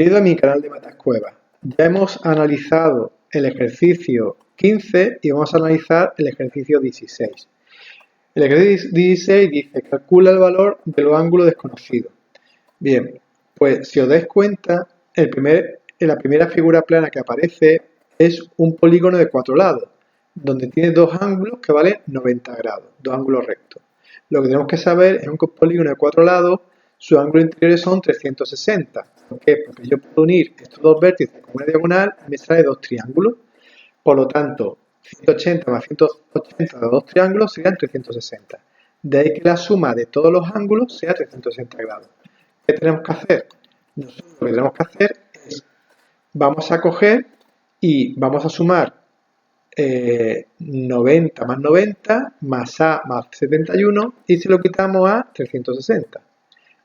Bienvenido a mi canal de Matascueva. Ya hemos analizado el ejercicio 15 y vamos a analizar el ejercicio 16. El ejercicio 16 dice, calcula el valor de los ángulos desconocidos. Bien, pues si os dais cuenta, la primera figura plana que aparece es un polígono de 4 lados, donde tiene dos ángulos que valen 90 grados, dos ángulos rectos. Lo que tenemos que saber es un polígono de 4 lados, sus ángulos interiores son 360. ¿Por qué? Porque yo puedo unir estos dos vértices con una diagonal y me sale dos triángulos. Por lo tanto, 180 más 180 de dos triángulos serían 360. De ahí que la suma de todos los ángulos sea 360 grados. ¿Qué tenemos que hacer? Nosotros lo que tenemos que hacer es, vamos a coger y vamos a sumar 90 más 90 más A más 71 y se lo quitamos a 360.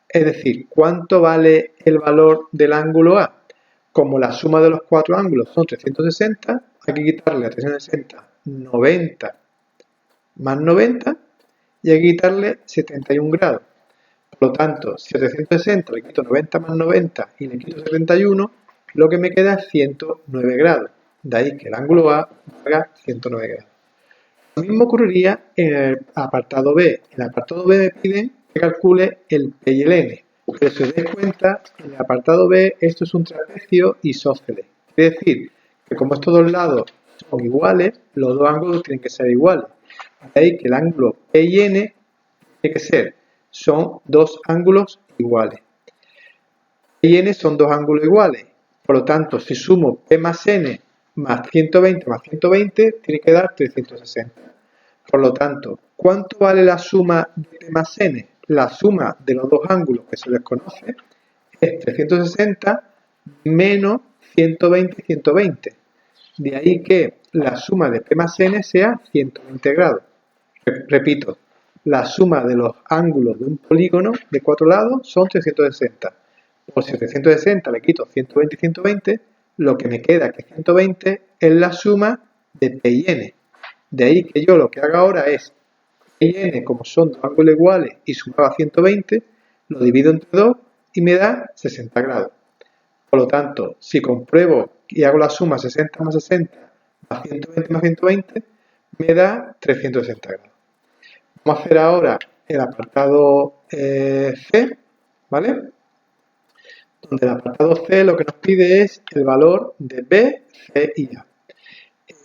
Es decir, ¿cuánto vale el valor del ángulo A? Como la suma de los cuatro ángulos son 360, hay que quitarle a 360 90 más 90 y hay que quitarle 71 grados. Por lo tanto, si a 360 le quito 90 más 90 y le quito 71, lo que me queda es 109 grados. De ahí que el ángulo A haga 109 grados. Lo mismo ocurriría en el apartado B. En el apartado B me piden que calcule el P y el N. Pero si os dais cuenta, en el apartado B esto es un trapecio isósceles. Es decir, que como estos dos lados son iguales, los dos ángulos tienen que ser iguales. De ahí que el ángulo P y N tiene que ser, son dos ángulos iguales. P y N son dos ángulos iguales. Por lo tanto, si sumo P más N más 120 más 120, tiene que dar 360. Por lo tanto, ¿cuánto vale la suma de P más N? La suma de los dos ángulos que se les conoce es 360 menos 120 y 120. De ahí que la suma de P más N sea 120 grados. Repito, la suma de los ángulos de un polígono de 4 lados son 360. Por si 360 le quito 120 y 120, lo que me queda, que es 120, es la suma de P y N. De ahí que yo lo que haga ahora es P y N, como son dos ángulos iguales y sumaba 120, lo divido entre 2 y me da 60 grados. Por lo tanto, si compruebo y hago la suma 60 más 60 más 120 más 120, me da 360 grados. Vamos a hacer ahora el apartado C, ¿vale? Donde el apartado C lo que nos pide es el valor de B, C y A.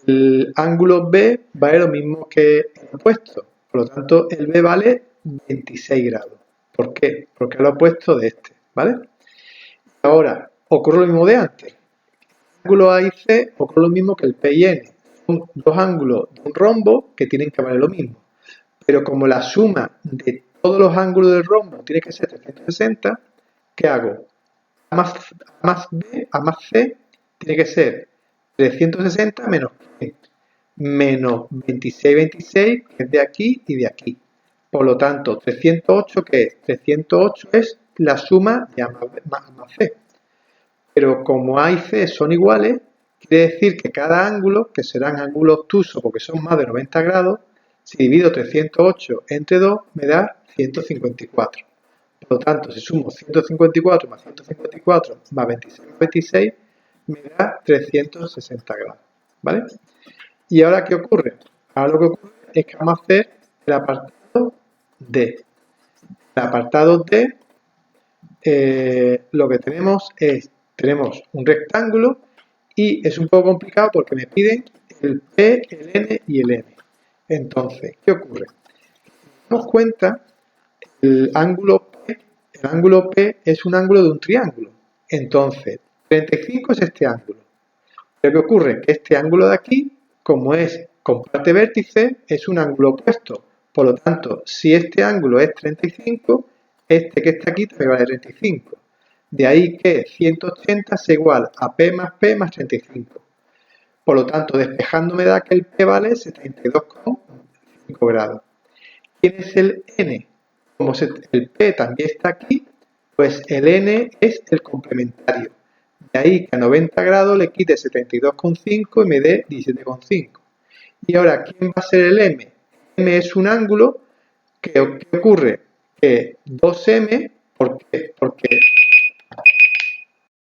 El ángulo B vale lo mismo que el opuesto, por lo tanto el B vale 26 grados. ¿Por qué? Porque es lo opuesto de este, ¿vale? Ahora, ocurre lo mismo de antes. El ángulo A y C ocurre lo mismo que el P y N. Son dos ángulos de un rombo que tienen que valer lo mismo. Pero como la suma de todos los ángulos del rombo tiene que ser 360, ¿qué hago? A más B, A más C, tiene que ser 360 menos 15, menos 26, 26, que es de aquí y de aquí. Por lo tanto, 308, ¿qué es? 308 es la suma de A más C. Pero como A y C son iguales, quiere decir que cada ángulo, que serán ángulos obtusos porque son más de 90 grados, si divido 308 entre 2, me da 154. Por lo tanto, si sumo 154 más 154 más 26 más 26, me da 360 grados. ¿Vale? ¿Y ahora qué ocurre? Ahora lo que ocurre es que vamos a hacer el apartado D. El apartado D, lo que tenemos es, tenemos un rectángulo y es un poco complicado porque me piden el P, el N y el M. Entonces, ¿qué ocurre? Nos damos cuenta, el ángulo P es un ángulo de un triángulo. Entonces, 35 es este ángulo. Pero ¿qué ocurre? Que este ángulo de aquí, como es comparte vértice, es un ángulo opuesto. Por lo tanto, si este ángulo es 35, este que está aquí también vale 35. De ahí que 180 es igual a P más 35. Por lo tanto, despejando me da que el P vale 72,5 grados. ¿Quién es el N? Como el P también está aquí, pues el N es el complementario. De ahí que a 90 grados le quite 72,5 y me dé 17,5. Y ahora, ¿quién va a ser el M? M es un ángulo que ocurre que 2M, ¿por qué? Porque